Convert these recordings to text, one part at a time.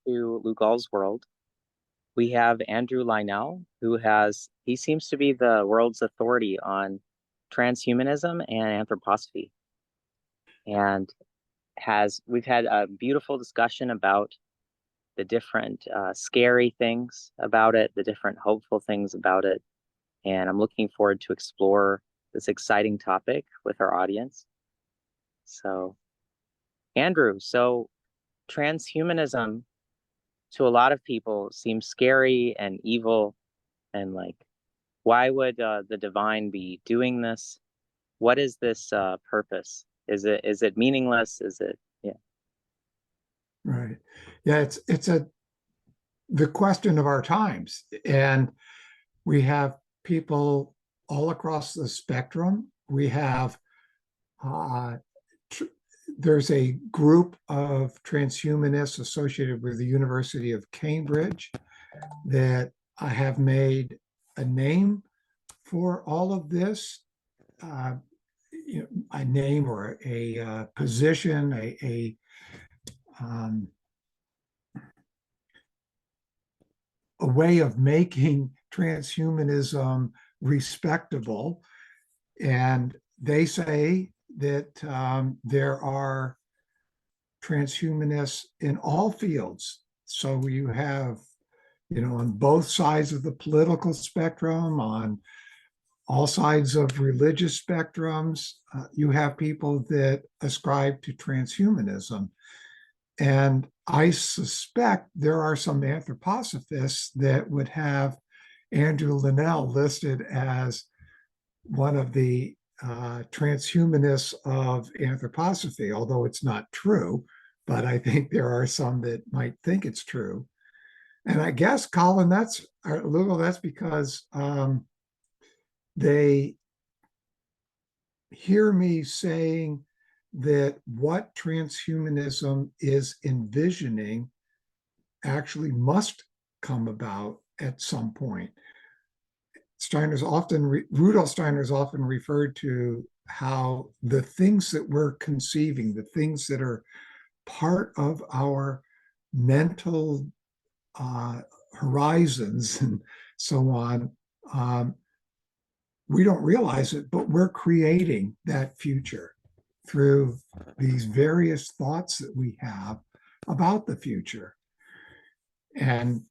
to Lugal's world. We have Andrew Linnell, he seems to be the world's authority on transhumanism and anthroposophy. And we've had a beautiful discussion about the different scary things about it, the different hopeful things about it. And I'm looking forward to explore this exciting topic with our audience. So, Andrew, transhumanism to a lot of people seems scary and evil, and like, why would the divine be doing this? What is this purpose? Is it meaningless? Is it, yeah. Right. Yeah, it's the question of our times. And we have people all across the spectrum. We have there's a group of transhumanists associated with the University of Cambridge that I have made a name for all of this. A name or a position, a way of making transhumanism respectable. And they say that there are transhumanists in all fields. So you have, on both sides of the political spectrum, on all sides of religious spectrums, you have people that ascribe to transhumanism. And I suspect there are some anthroposophists that would have Andrew Linnell listed as one of the transhumanists of anthroposophy, although it's not true, but I think there are some that might think it's true. And I guess, Colin, that's because they hear me saying that what transhumanism is envisioning actually must come about at some point. Rudolf Steiner is often referred to how the things that we're conceiving, the things that are part of our mental horizons and so on, we don't realize it, but we're creating that future through these various thoughts that we have about the future. And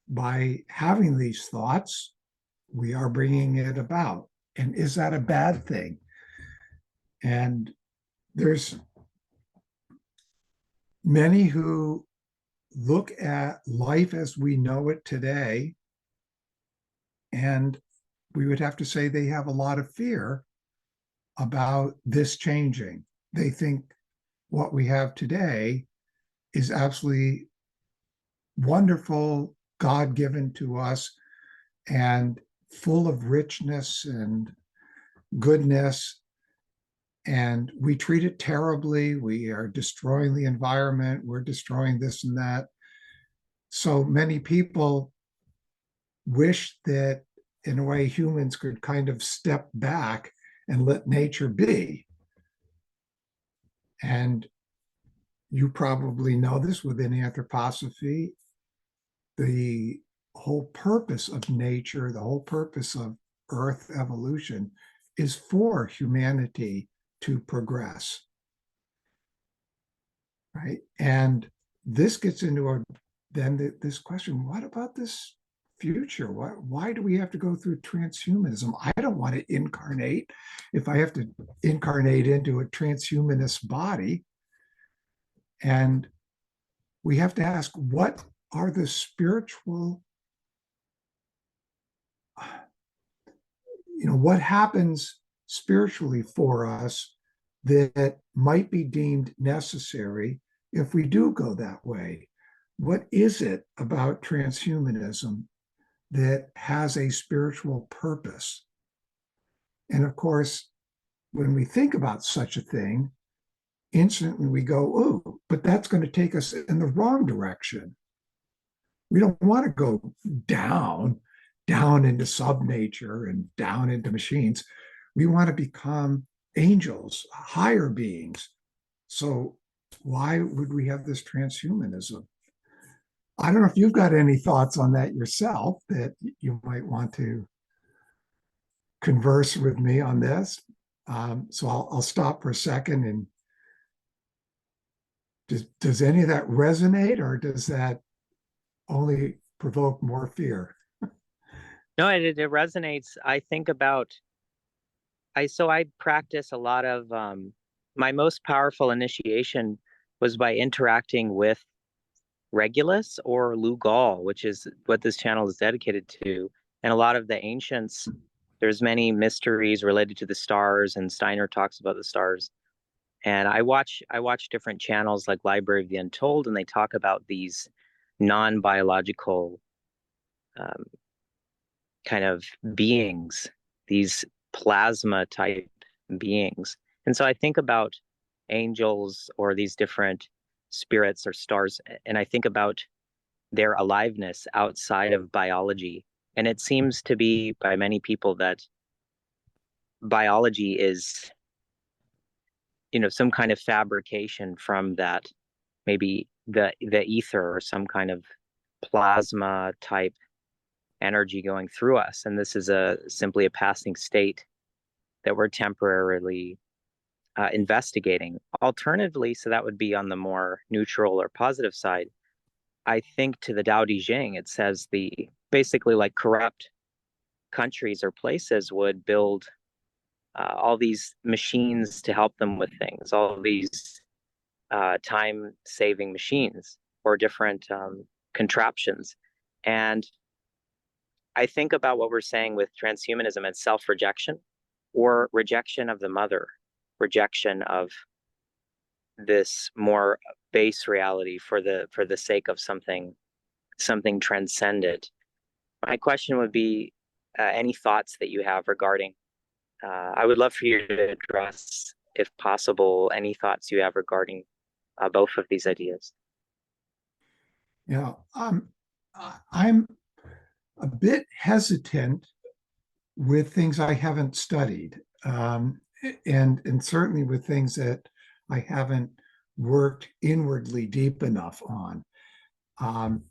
by having these thoughts, we are bringing it about. And is that a bad thing? And there's many who look at life as we know it today, and we would have to say they have a lot of fear about this changing. They think what we have today is absolutely wonderful, God-given to us, and full of richness and goodness. And we treat it terribly. We are destroying the environment. We're destroying this and that. So many people wish that, in a way, humans could kind of step back and let nature be. And you probably know this within anthroposophy. The whole purpose of nature, the whole purpose of Earth evolution is for humanity to progress. Right? And this gets into this question, what about this future? Why do we have to go through transhumanism? I don't want to incarnate if I have to incarnate into a transhumanist body. And we have to ask, what are the spiritual, what happens spiritually for us that might be deemed necessary if we do go that way? What is it about transhumanism that has a spiritual purpose? And of course, when we think about such a thing, instantly we go, oh, but that's going to take us in the wrong direction. We don't want to go down into subnature and down into machines. We want to become angels, higher beings. So why would we have this transhumanism? I don't know if you've got any thoughts on that yourself that you might want to converse with me on this. So I'll stop for a second. And does any of that resonate, or does that only provoke more fear? No, it resonates. I think about I practice a lot of my most powerful initiation was by interacting with Regulus or Lugal, which is what this channel is dedicated to. And a lot of the ancients, there's many mysteries related to the stars, and Steiner talks about the stars. And I watch different channels like Library of the Untold, and they talk about these non-biological um, kind of beings, these plasma type beings. And so I think about angels or these different spirits or stars, and I think about their aliveness outside of biology. And it seems to be by many people that biology is, some kind of fabrication from that, maybe the ether or some kind of plasma type energy going through us. And this is simply a passing state that we're temporarily investigating. Alternatively, so that would be on the more neutral or positive side. I think to the Tao Te Ching, it says the basically like corrupt countries or places would build all these machines to help them with things, all these time-saving machines or different contraptions. And I think about what we're saying with transhumanism and self-rejection or rejection of the mother, rejection of this more base reality for the sake of something transcendent. My question would be any thoughts that you have regarding. I would love for you to address, if possible, any thoughts you have regarding both of these ideas. Yeah, I'm a bit hesitant with things I haven't studied, and certainly with things that I haven't worked inwardly deep enough on. Um,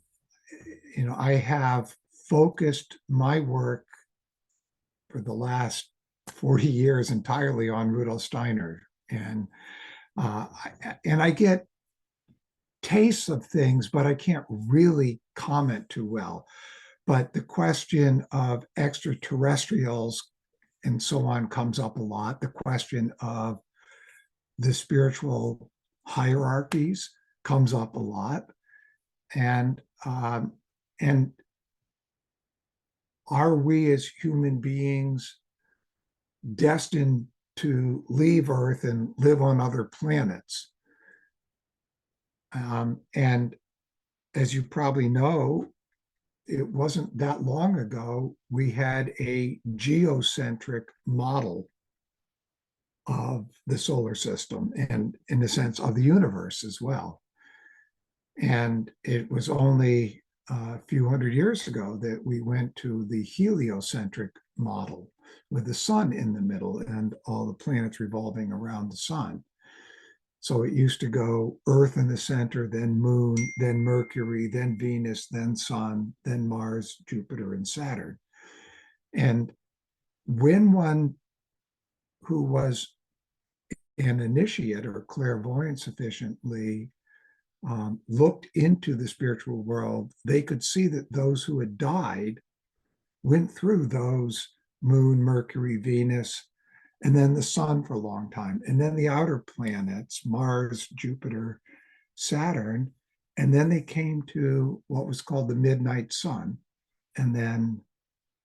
I have focused my work for the last 40 years entirely on Rudolf Steiner, and I get tastes of things, but I can't really comment too well. But the question of extraterrestrials and so on comes up a lot. The question of the spiritual hierarchies comes up a lot, and um, and are we as human beings destined to leave Earth and live on other planets? And as you probably know, it wasn't that long ago we had a geocentric model of the solar system and, in the sense, of the universe as well. And it was only a few hundred years ago that we went to the heliocentric model with the sun in the middle and all the planets revolving around the sun. So it used to go Earth in the center, then Moon, then Mercury, then Venus, then Sun, then Mars, Jupiter, and Saturn. And when one who was an initiate or clairvoyant sufficiently looked into the spiritual world, they could see that those who had died went through those Moon, Mercury, Venus, and then the sun for a long time, and then the outer planets, Mars, Jupiter, Saturn, and then they came to what was called the midnight sun. And then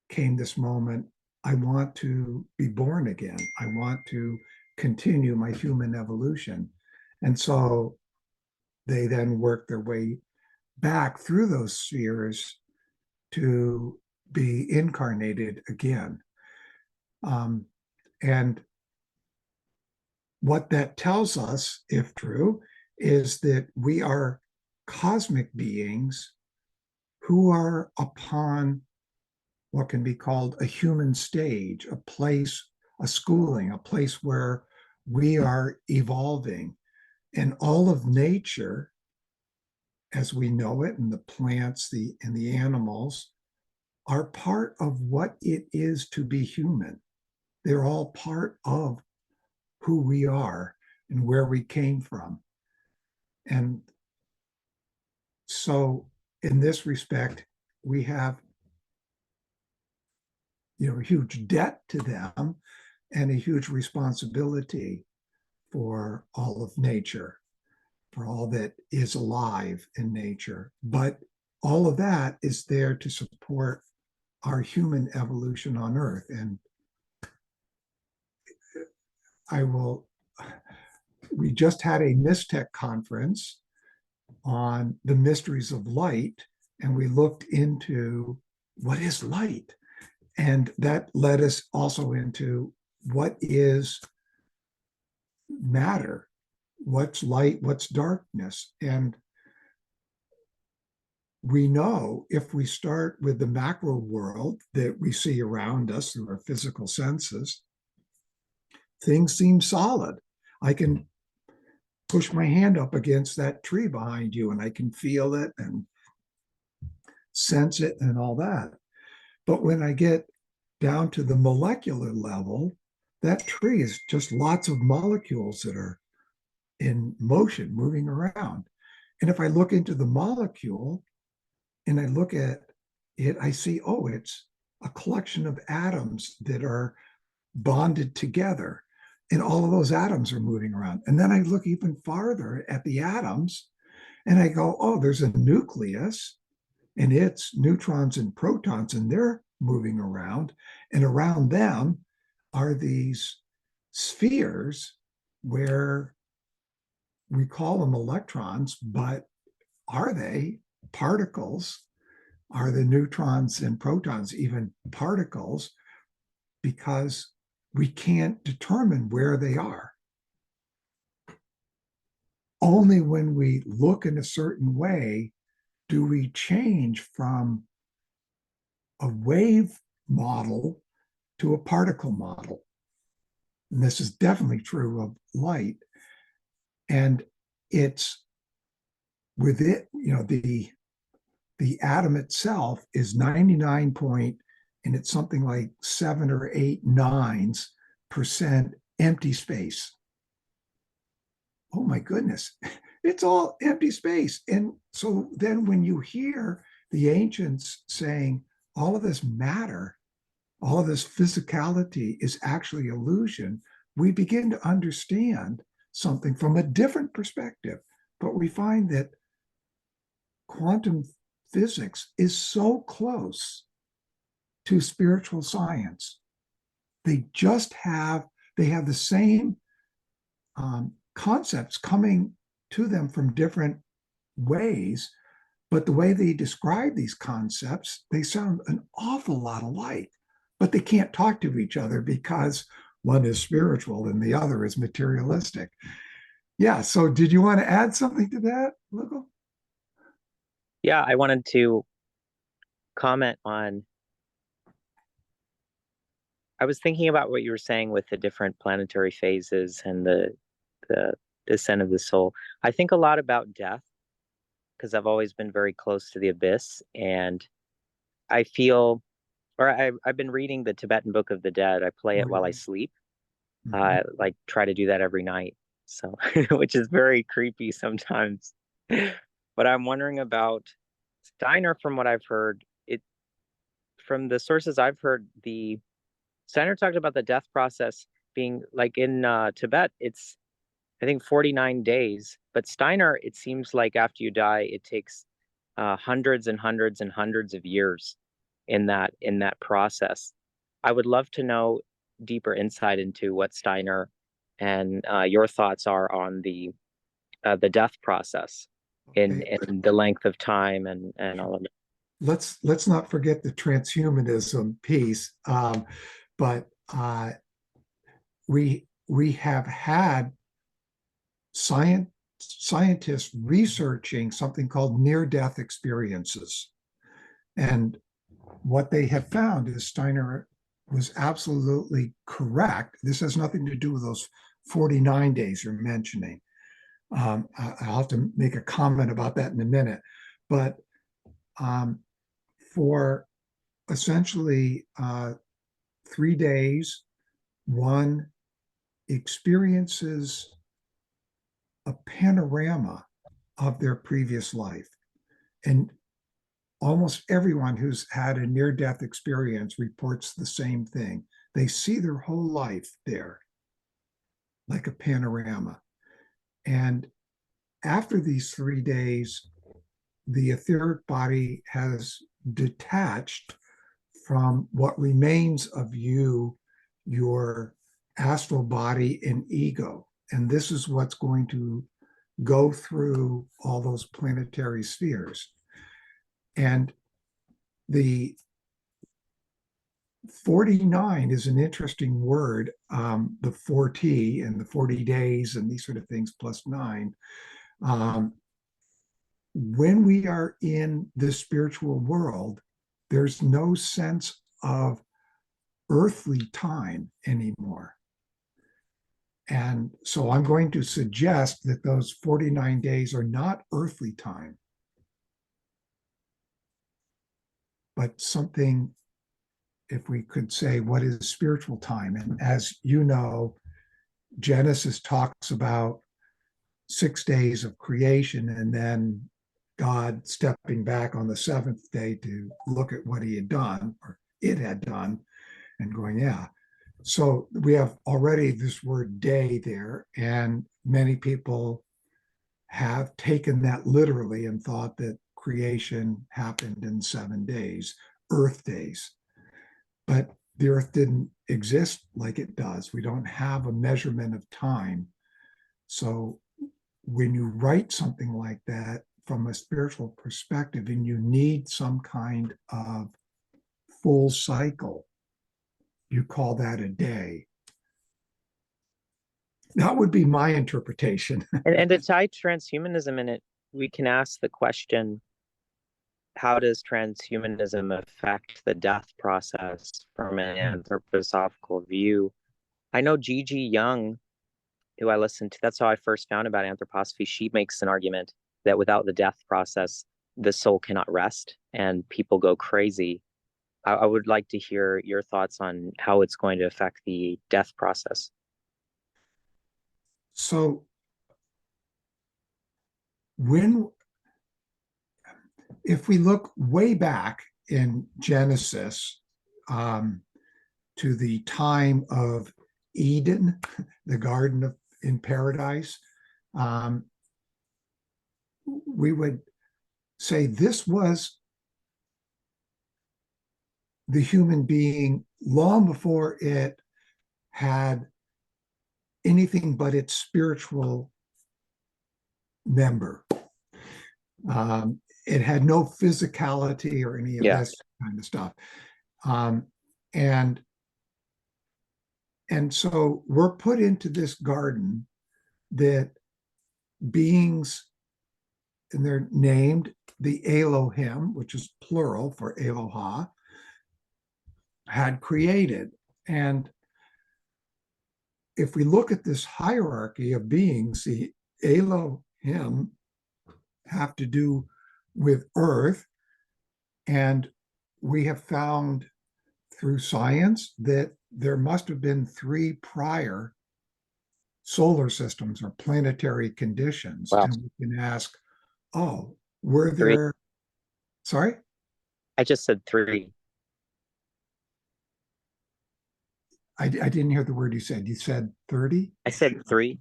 came this moment, I want to be born again. I want to continue my human evolution. And so they then worked their way back through those spheres to be incarnated again. And what that tells us, if true, is that we are cosmic beings who are upon what can be called a human stage, a place, a schooling, a place where we are evolving. And all of nature, as we know it, and the plants, and the animals, are part of what it is to be human. They're all part of who we are and where we came from. And so in this respect, we have, a huge debt to them and a huge responsibility for all of nature, for all that is alive in nature. But all of that is there to support our human evolution on Earth. And I will, we just had a Mystech conference on the mysteries of light, and we looked into what is light. And that led us also into what is matter, what's light, what's darkness. And we know if we start with the macro world that we see around us through our physical senses, things seem solid. I can push my hand up against that tree behind you and I can feel it and sense it and all that. But when I get down to the molecular level, that tree is just lots of molecules that are in motion, moving around. And if I look into the molecule and I look at it, I see, oh, it's a collection of atoms that are bonded together. And all of those atoms are moving around. And then I look even farther at the atoms and I go, oh, there's a nucleus and it's neutrons and protons, and they're moving around. And around them are these spheres where we call them electrons, but are they particles? Are the neutrons and protons even particles? Because we can't determine where they are. Only when we look in a certain way do we change from a wave model to a particle model. And this is definitely true of light. And it's with it, the atom itself is 99 point, and it's something like 7 or 8 nines% empty space. Oh my goodness, it's all empty space. And so then when you hear the ancients saying all of this matter, all of this physicality is actually illusion, we begin to understand something from a different perspective. But we find that quantum physics is so close to spiritual science. They have the same concepts coming to them from different ways, but the way they describe these concepts, they sound an awful lot alike, but they can't talk to each other because one is spiritual and the other is materialistic. Yeah, so did you want to add something to that, Lugal? Yeah, I wanted to comment on, I was thinking about what you were saying with the different planetary phases and the descent of the soul. I think a lot about death because I've always been very close to the abyss, and I feel, or I've been reading the Tibetan Book of the Dead. I play it while I sleep. Mhm. Like try to do that every night. So, which is very creepy sometimes. But I'm wondering about Steiner. From what I've heard, from the sources I've heard, the Steiner talked about the death process being like in Tibet, it's I think 49 days. But Steiner, it seems like after you die, it takes hundreds and hundreds and hundreds of years in that process. I would love to know deeper insight into what Steiner and your thoughts are on the death process Okay, in the length of time and all of it. let's not forget the transhumanism piece, but we have had scientists researching something called near-death experiences, and what they have found is Steiner was absolutely correct. This has nothing to do with those 49 days you're mentioning, I'll have to make a comment about that in a minute. But for essentially 3 days, one experiences a panorama of their previous life. And almost everyone who's had a near-death experience reports the same thing. They see their whole life there, like a panorama. And after these 3 days, the etheric body has detached from what remains of you, your astral body and ego. And this is what's going to go through all those planetary spheres. And the 49 is an interesting word. The 40 and the 40 days and these sort of things plus 9. When we are in the spiritual world, there's no sense of earthly time anymore. And so I'm going to suggest that those 49 days are not earthly time, but something, if we could say, what is spiritual time? And as you know, Genesis talks about 6 days of creation and then God stepping back on the seventh day to look at what he had done, or it had done, and going, yeah. So we have already this word day there, and many people have taken that literally and thought that creation happened in 7 days, Earth days. But the Earth didn't exist like it does. We don't have a measurement of time. So when you write something like that from a spiritual perspective and you need some kind of full cycle, you call that a day. That would be my interpretation. And to tie transhumanism in it, we can ask the question, how does transhumanism affect the death process from an anthroposophical view? I know Gigi Young, who I listened to, that's how I first found about anthroposophy. She makes an argument that without the death process, the soul cannot rest and people go crazy. I would like to hear your thoughts on how it's going to affect the death process. So when, if we look way back in Genesis to the time of Eden, the garden of, in paradise, we would say this was the human being long before it had anything but its spiritual member. It had no physicality or any of this kind of stuff. And so we're put into this garden that beings, and they're named the Elohim, which is plural for Eloha, had created. And if we look at this hierarchy of beings, the Elohim have to do with Earth. And we have found through science that there must have been 3 prior solar systems or planetary conditions. Wow. And we can ask, oh, were 3. there, sorry? I just said 3. I didn't hear the word you said. You said 30? I said 3.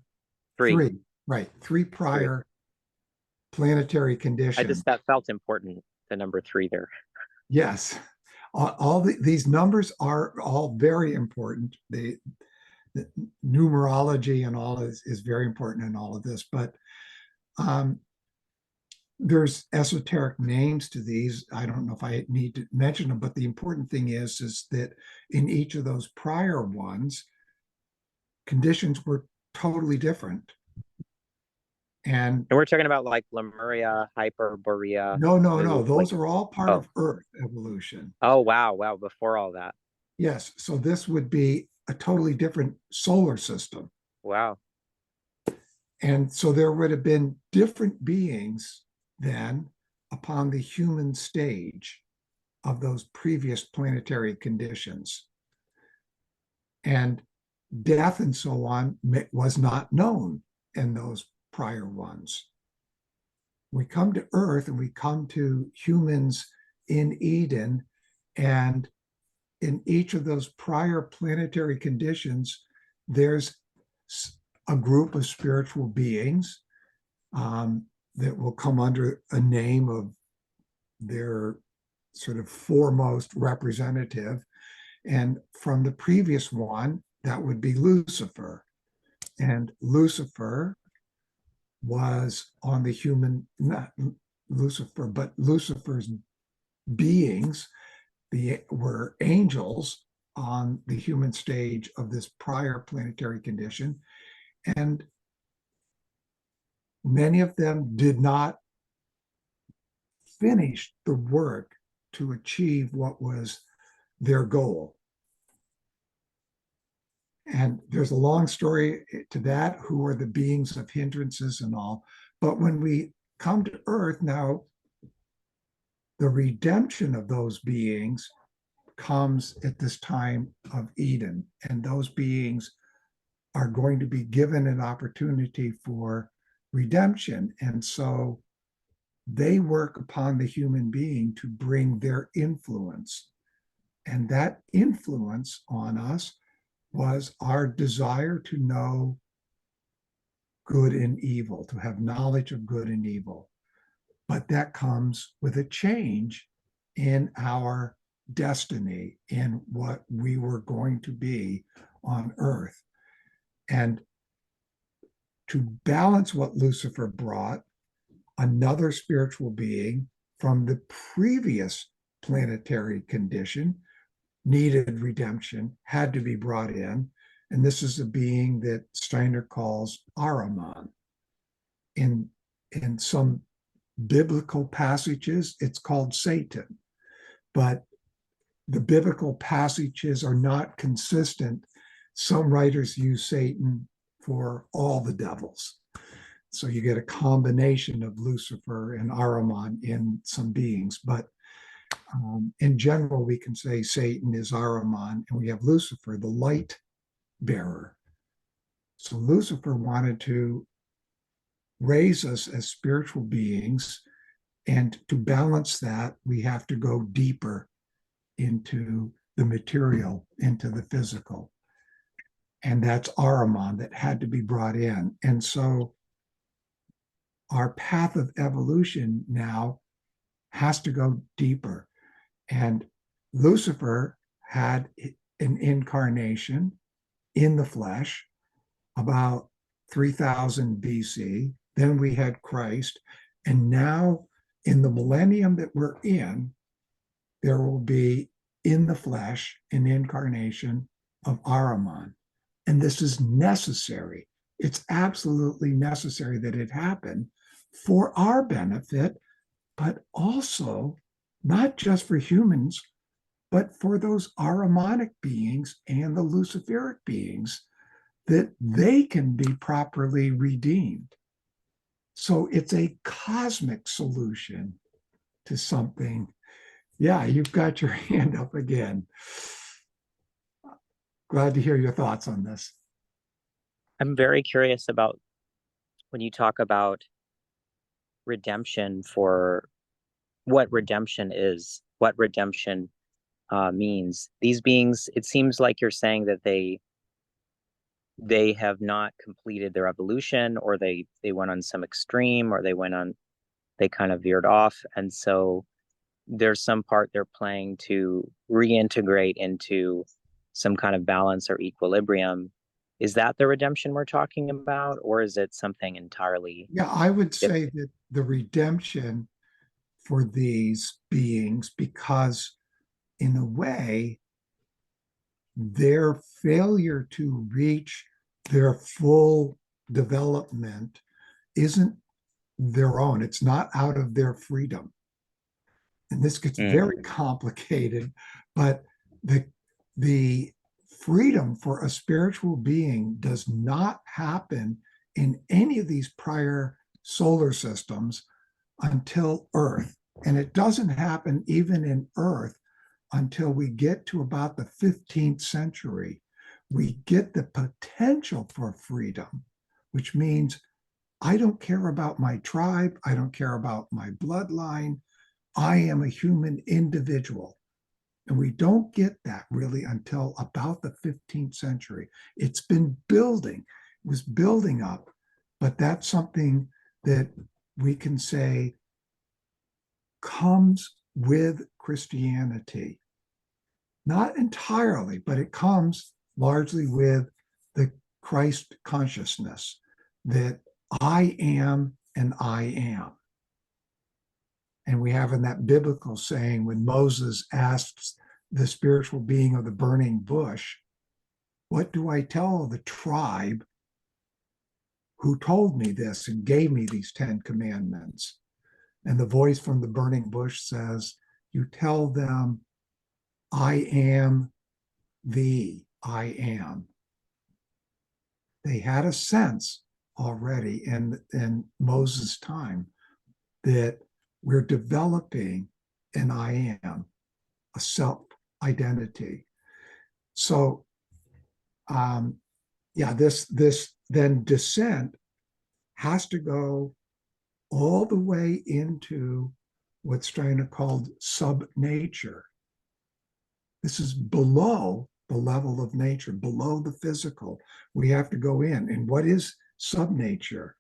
3, right. 3 prior planetary conditions. That felt important, the number 3 there. Yes. These numbers are all very important. The numerology and all is very important in all of this. But there's esoteric names to these. I don't know if I need to mention them, but the important thing is that in each of those prior ones, conditions were totally different. And we're talking about like Lemuria, Hyperborea. No. Those are all part of Earth evolution. Oh, wow. Before all that. Yes. So this would be a totally different solar system. Wow. And so there would have been different beings then upon the human stage of those previous planetary conditions. And death and so on was not known in those prior ones. We come to Earth and we come to humans in Eden, and in each of those prior planetary conditions, there's a group of spiritual beings that will come under a name of their sort of foremost representative. And from the previous one, that would be Lucifer. And Lucifer was on the human, not Lucifer, but Lucifer's beings were angels on the human stage of this prior planetary condition. And many of them did not finish the work to achieve what was their goal. And there's a long story to that, who are the beings of hindrances and all. But when we come to Earth now, the redemption of those beings comes at this time of Eden. And those beings are going to be given an opportunity for redemption. And so they work upon the human being to bring their influence. And that influence on us was our desire to know good and evil, to have knowledge of good and evil. But that comes with a change in our destiny, in what we were going to be on Earth. And to balance what Lucifer brought, another spiritual being from the previous planetary condition needed redemption, had to be brought in. And this is a being that Steiner calls Ahriman. In some biblical passages, it's called Satan. But the biblical passages are not consistent. Some writers use Satan for all the devils. So you get a combination of Lucifer and Ahriman in some beings. But in general, we can say Satan is Ahriman, and we have Lucifer, the light bearer. So Lucifer wanted to raise us as spiritual beings, and to balance that, we have to go deeper into the material, into the physical. And that's Ahriman that had to be brought in. And so our path of evolution now has to go deeper. And Lucifer had an incarnation in the flesh about 3000 BC. Then we had Christ. And now in the millennium that we're in, there will be in the flesh an incarnation of Ahriman. And this is necessary. It's absolutely necessary that it happen for our benefit, but also not just for humans, but for those Ahrimanic beings and the Luciferic beings, that they can be properly redeemed. So it's a cosmic solution to something. Yeah, you've got your hand up again. Glad to hear your thoughts on this. I'm very curious about when you talk about redemption, for what redemption is, what redemption means. These beings, it seems like you're saying that they have not completed their evolution, or they went on some extreme, or they kind of veered off, and so there's some part they're playing to reintegrate into some kind of balance or equilibrium. Is that the redemption we're talking about, or is it something entirely Yeah, I would different? say that the redemption for these beings, because in a way, their failure to reach their full development isn't their own. It's not out of their freedom. And this gets very complicated, but the freedom for a spiritual being does not happen in any of these prior solar systems until Earth. And it doesn't happen even in Earth until we get to about the 15th century. We get the potential for freedom, which means I don't care about my tribe. I don't care about my bloodline. I am a human individual. And we don't get that really until about the 15th century. It's been building, it was building up, but that's something that we can say comes with Christianity. Not entirely, but it comes largely with the Christ consciousness that I am and I am. And we have in that biblical saying when Moses asks the spiritual being of the burning bush, what do I tell the tribe who told me this and gave me these 10 commandments? And the voice from the burning bush says, you tell them, I am the I am. They had a sense already in Moses' time that we're developing an I am, a self identity. So, this then descent has to go all the way into what's Steiner called sub-nature. This is below the level of nature, below the physical. We have to go in. And what is sub-nature?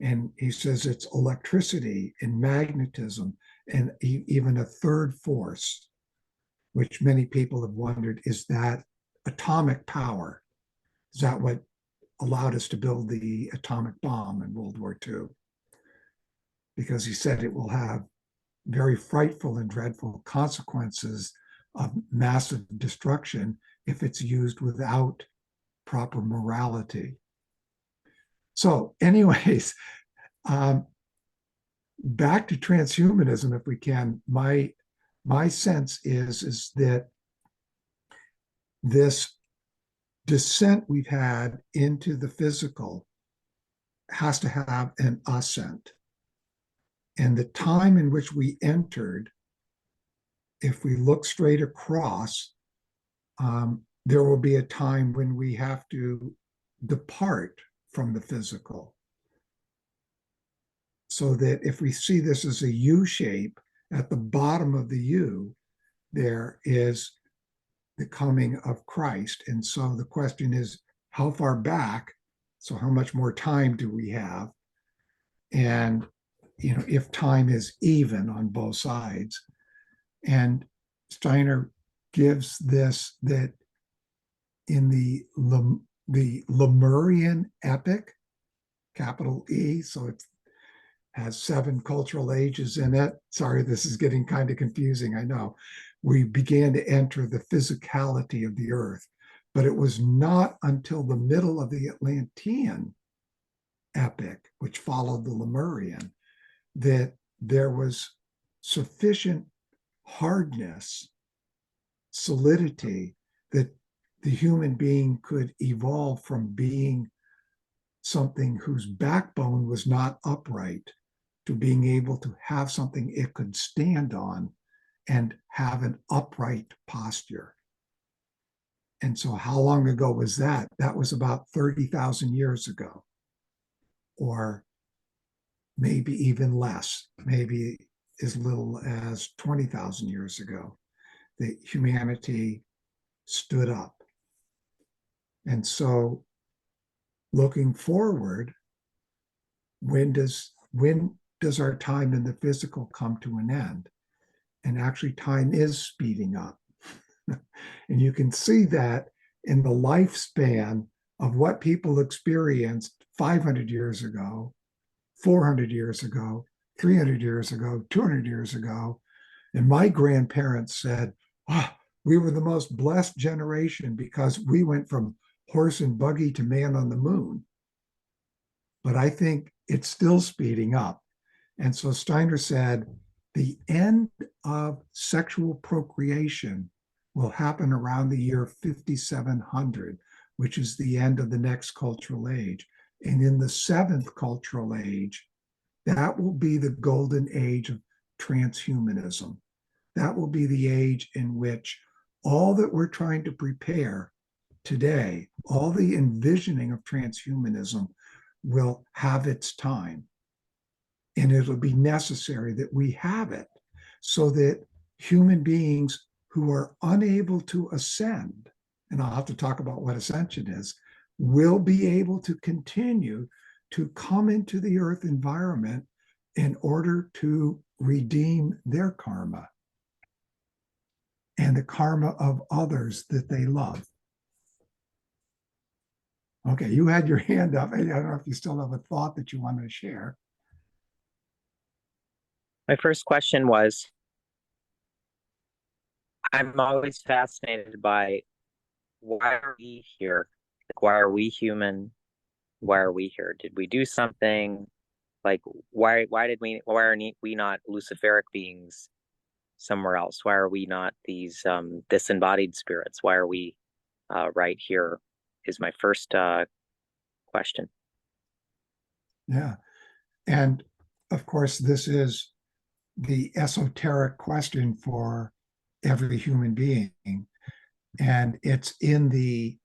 And he says it's electricity and magnetism and even a third force, which many people have wondered, is that atomic power? Is that what allowed us to build the atomic bomb in World War II? Because he said it will have very frightful and dreadful consequences of massive destruction if it's used without proper morality. So, anyways, back to transhumanism, if we can. My sense is that this descent we've had into the physical has to have an ascent. And the time in which we entered, if we look straight across, there will be a time when we have to depart from the physical. So that if we see this as a U shape, at the bottom of the U, there is the coming of Christ. And so the question is, how far back? So how much more time do we have? And, if time is even on both sides. And Steiner gives this, that in the Lemurian epic, capital E, so it has 7 cultural ages in it. Sorry, this is getting kind of confusing, I know. We began to enter the physicality of the earth, but it was not until the middle of the Atlantean epic, which followed the Lemurian, that there was sufficient hardness, solidity, that the human being could evolve from being something whose backbone was not upright to being able to have something it could stand on and have an upright posture. And so how long ago was that? That was about 30,000 years ago, or maybe even less, maybe as little as 20,000 years ago, that humanity stood up. And so looking forward, when does our time in the physical come to an end? And actually time is speeding up. And you can see that in the lifespan of what people experienced 500 years ago, 400 years ago, 300 years ago, 200 years ago. And my grandparents said, we were the most blessed generation because we went from horse and buggy to man on the moon. But I think it's still speeding up. And so Steiner said, the end of sexual procreation will happen around the year 5700, which is the end of the next cultural age. And in the seventh cultural age, that will be the golden age of transhumanism. That will be the age in which all that we're trying to prepare today, all the envisioning of transhumanism will have its time. And it'll be necessary that we have it so that human beings who are unable to ascend, and I'll have to talk about what ascension is, will be able to continue to come into the earth environment in order to redeem their karma and the karma of others that they love. Okay, you had your hand up. I don't know if you still have a thought that you want to share. My first question was, I'm always fascinated by why are we here? Like, why are we human? Why are we here? Did we do something? Like, why are we not Luciferic beings somewhere else? Why are we not these disembodied spirits? Why are we right here? Is my first question. Yeah. And of course, this is the esoteric question for every human being. And it's in the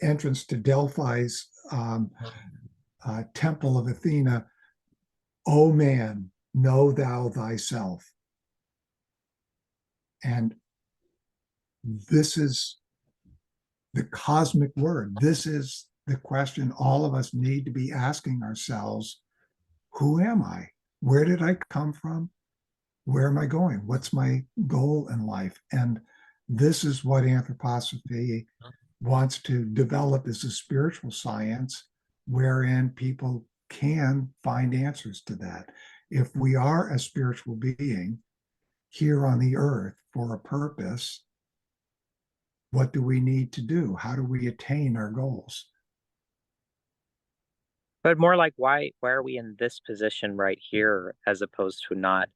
entrance to Delphi's temple of Athena. O man, know thou thyself. And this is the cosmic word. This is the question all of us need to be asking ourselves. Who am I? Where did I come from? Where am I going? What's my goal in life? And this is what anthroposophy wants to develop as a spiritual science wherein people can find answers to that. If we are a spiritual being here on the earth for a purpose, what do we need to do? How do we attain our goals? But more like, why are we in this position right here as opposed to not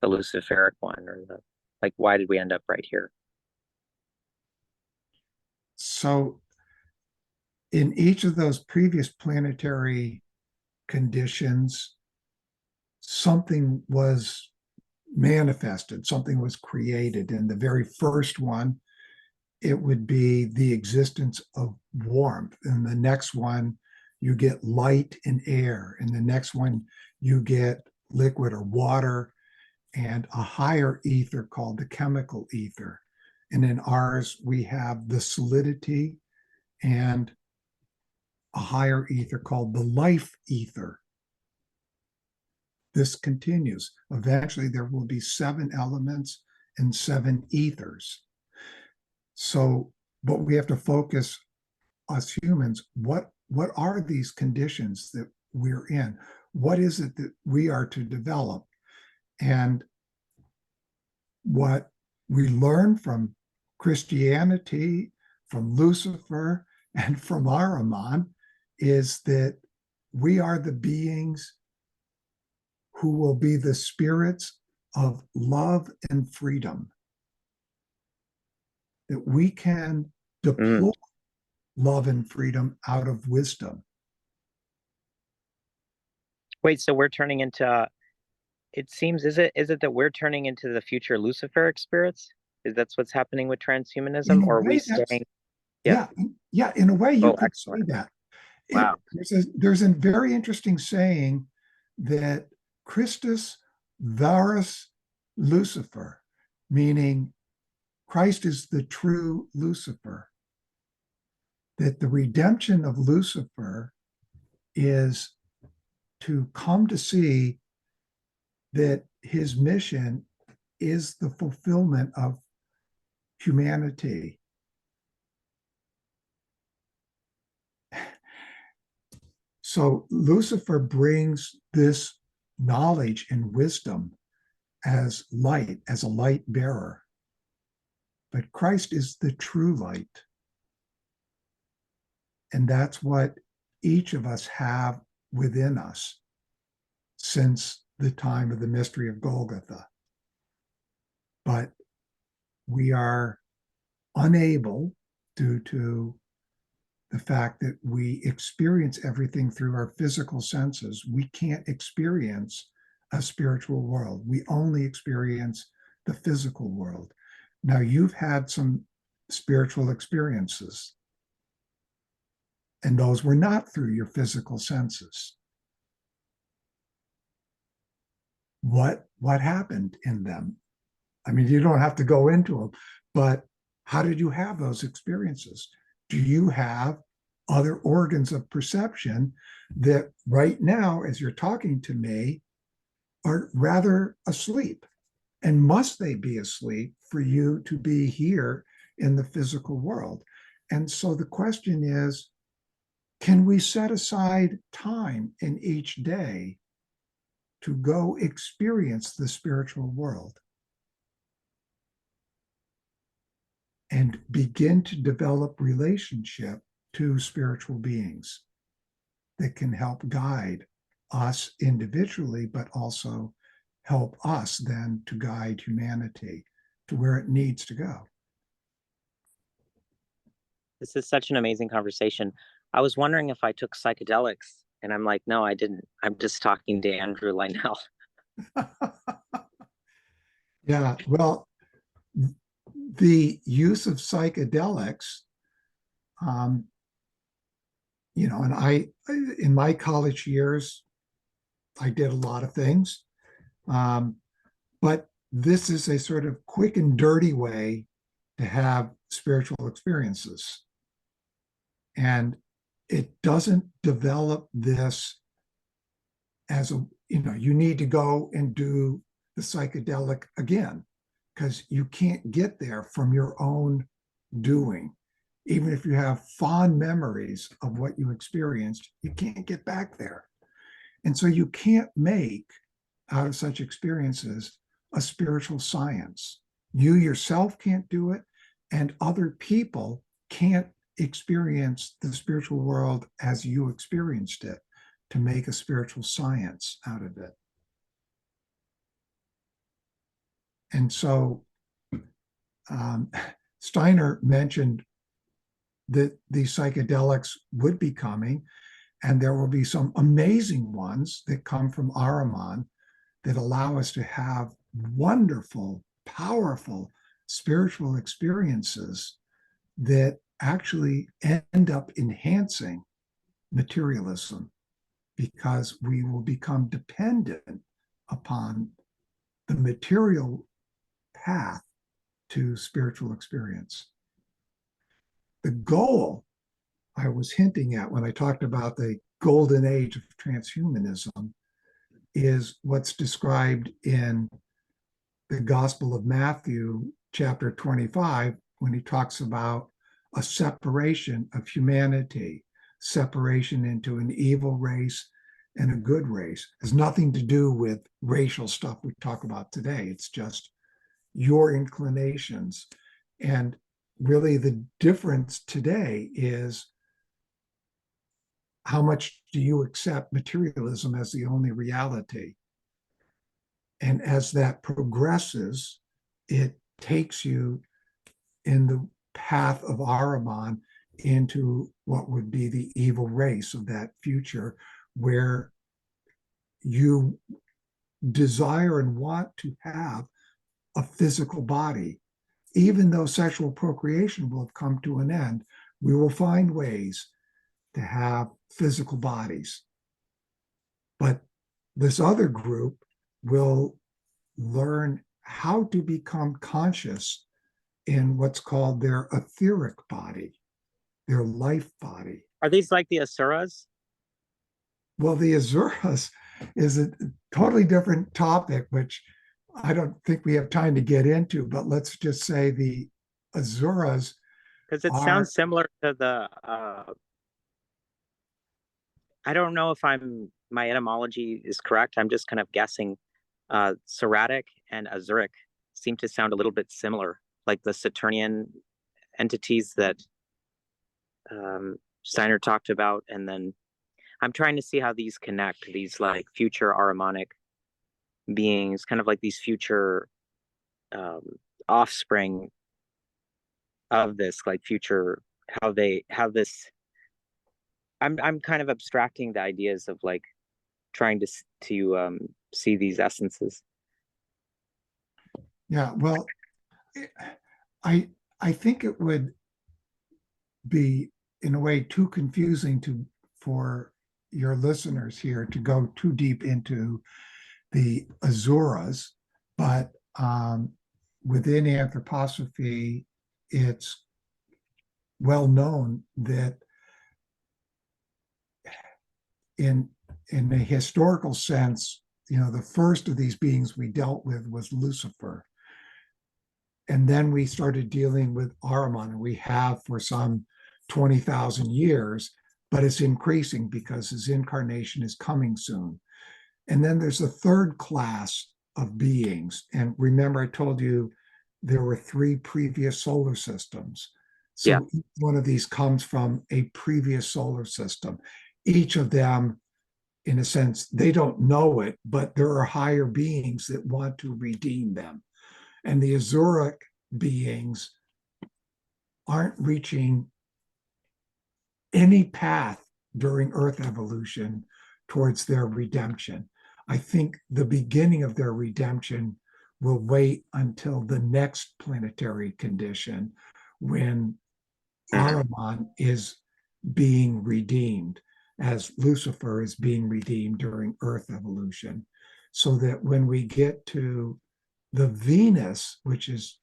the Luciferic one, or the, like, why did we end up right here? So in each of those previous planetary conditions, something was manifested, something was created. In the very first one, it would be the existence of warmth. In the next one, you get light and air. In the next one, you get liquid or water and a higher ether called the chemical ether. And in ours, we have the solidity and a higher ether called the life ether. This continues. Eventually, there will be 7 elements and 7 ethers. So, but we have to focus, us humans, what are these conditions that we're in? What is it that we are to develop? And what we learn from Christianity, from Lucifer, and from Ahriman is that we are the beings who will be the spirits of love and freedom. That we can deploy love and freedom out of wisdom. Wait, so we're turning into, it seems, is it that we're turning into the future Luciferic spirits? Is that's what's happening with transhumanism, In a or are we way, that's, staying? yeah, yeah, in a way you Oh, could say excellent. that. Wow. There's a very interesting saying that Christus verus Lucifer, meaning Christ is the true Lucifer. That the redemption of Lucifer is to come to see that his mission is the fulfillment of humanity. So Lucifer brings this knowledge and wisdom as light, as a light bearer. But Christ is the true light. And that's what each of us have within us since the time of the mystery of Golgotha. But we are unable, due to the fact that we experience everything through our physical senses. We can't experience a spiritual world. We only experience the physical world. Now, you've had some spiritual experiences, and those were not through your physical senses. What happened in them? I mean, you don't have to go into them, but how did you have those experiences? Do you have other organs of perception that right now, as you're talking to me, are rather asleep? And must they be asleep for you to be here in the physical world? And so the question is, can we set aside time in each day to go experience the spiritual world and begin to develop relationship to spiritual beings that can help guide us individually, but also help us then to guide humanity to where it needs to go? This is such an amazing conversation. I was wondering if I took psychedelics, and I'm like, no, I didn't. I'm just talking to Andrew Linnell. Yeah, well, the use of psychedelics, um, and in my college years, I did a lot of things, um, but this is a sort of quick and dirty way to have spiritual experiences. And it doesn't develop this as you need to go and do the psychedelic again, because you can't get there from your own doing. Even if you have fond memories of what you experienced, you can't get back there. And so you can't make out of such experiences a spiritual science. You yourself can't do it, and other people can't experience the spiritual world as you experienced it to make a spiritual science out of it. And so Steiner mentioned that these psychedelics would be coming, and there will be some amazing ones that come from Ahriman that allow us to have wonderful, powerful spiritual experiences that actually end up enhancing materialism, because we will become dependent upon the material path to spiritual experience. The goal I was hinting at when I talked about the golden age of transhumanism is what's described in the Gospel of Matthew, chapter 25, when he talks about a separation of humanity, separation into an evil race and a good race. It has nothing to do with racial stuff we talk about today. It's just your inclinations. And really, the difference today is how much do you accept materialism as the only reality? And as that progresses, it takes you in the path of Ahriman into what would be the evil race of that future, where you desire and want to have a physical body. Even though sexual procreation will have come to an end, we will find ways to have physical bodies. But this other group will learn how to become conscious in what's called their etheric body, their life body. Are these like the Asuras? Well, the Asuras is a totally different topic, which I don't think we have time to get into, but let's just say the Asuras Because it are, sounds similar to the I don't know if my etymology is correct. I'm just kind of guessing. Seratic and Azuric seem to sound a little bit similar, like the Saturnian entities that Steiner talked about. And then I'm trying to see how these connect, these like future Ahrimanic beings, kind of like these future um, offspring of this, like future, how this I'm kind of abstracting the ideas of like trying to see these essences. Yeah, well, I I think it would be in a way too confusing to for your listeners here to go too deep into the Azuras, but within anthroposophy, it's well known that in a historical sense, the first of these beings we dealt with was Lucifer. And then we started dealing with Ahriman, and we have for some 20,000 years, but it's increasing because his incarnation is coming soon. And then there's a third class of beings. And remember, I told you there were three previous solar systems. Yeah. So each one of these comes from a previous solar system. Each of them, in a sense, they don't know it, but there are higher beings that want to redeem them. And the Azuric beings aren't reaching any path during Earth evolution towards their redemption. I think the beginning of their redemption will wait until the next planetary condition when Ahriman is being redeemed, as Lucifer is being redeemed during Earth evolution. So that when we get to the Venus, which is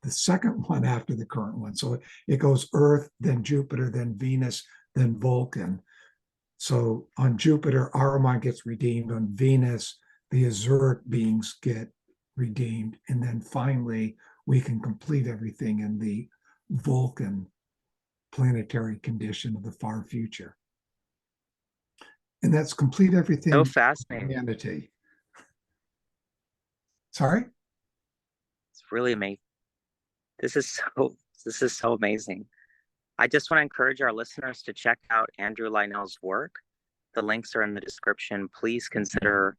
the second one after the current one. So it goes Earth, then Jupiter, then Venus, then Vulcan. So on Jupiter, Ahriman gets redeemed. On Venus, the Azuric beings get redeemed. And then finally, we can complete everything in the Vulcan planetary condition of the far future. And that's complete So everything for fascinating. humanity. Sorry? It's really amazing. This is so amazing. I just want to encourage our listeners to check out Andrew Linnell's work. The links are in the description. Please consider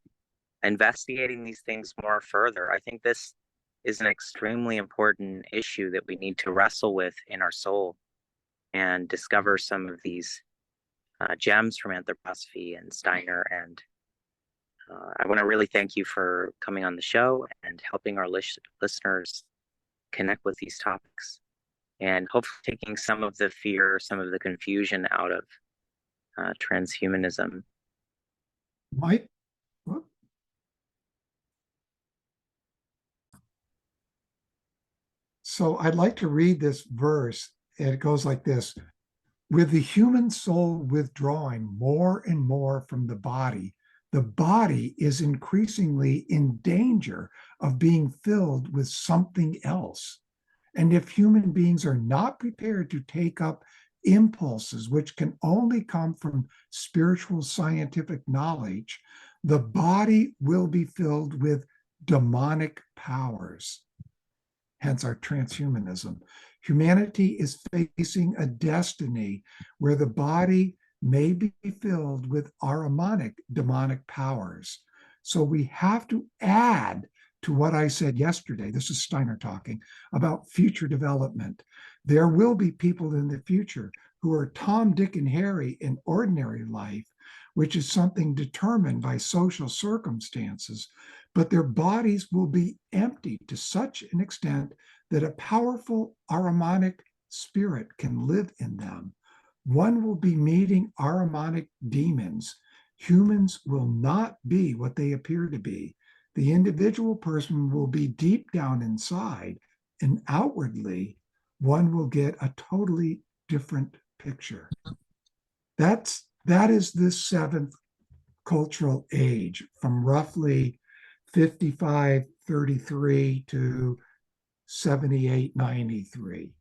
investigating these things more further. I think this is an extremely important issue that we need to wrestle with in our soul and discover some of these gems from anthroposophy and Steiner. And I want to really thank you for coming on the show and helping our listeners connect with these topics, and hopefully taking some of the fear, some of the confusion out of transhumanism. Mike? Whoop. So I'd like to read this verse, and it goes like this. With the human soul withdrawing more and more from the body is increasingly in danger of being filled with something else. And if human beings are not prepared to take up impulses which can only come from spiritual scientific knowledge, the body will be filled with demonic powers. Hence our transhumanism. Humanity is facing a destiny where the body may be filled with Ahrimanic demonic powers. So we have to add to what I said yesterday. This is Steiner talking about future development. There will be people in the future who are Tom, Dick, and Harry in ordinary life, which is something determined by social circumstances, but their bodies will be empty to such an extent that a powerful Ahrimanic spirit can live in them. One will be meeting Ahrimanic demons. Humans will not be what they appear to be. The individual person will be deep down inside, and outwardly, one will get a totally different picture. That is this seventh cultural age from roughly 5533 to 7893.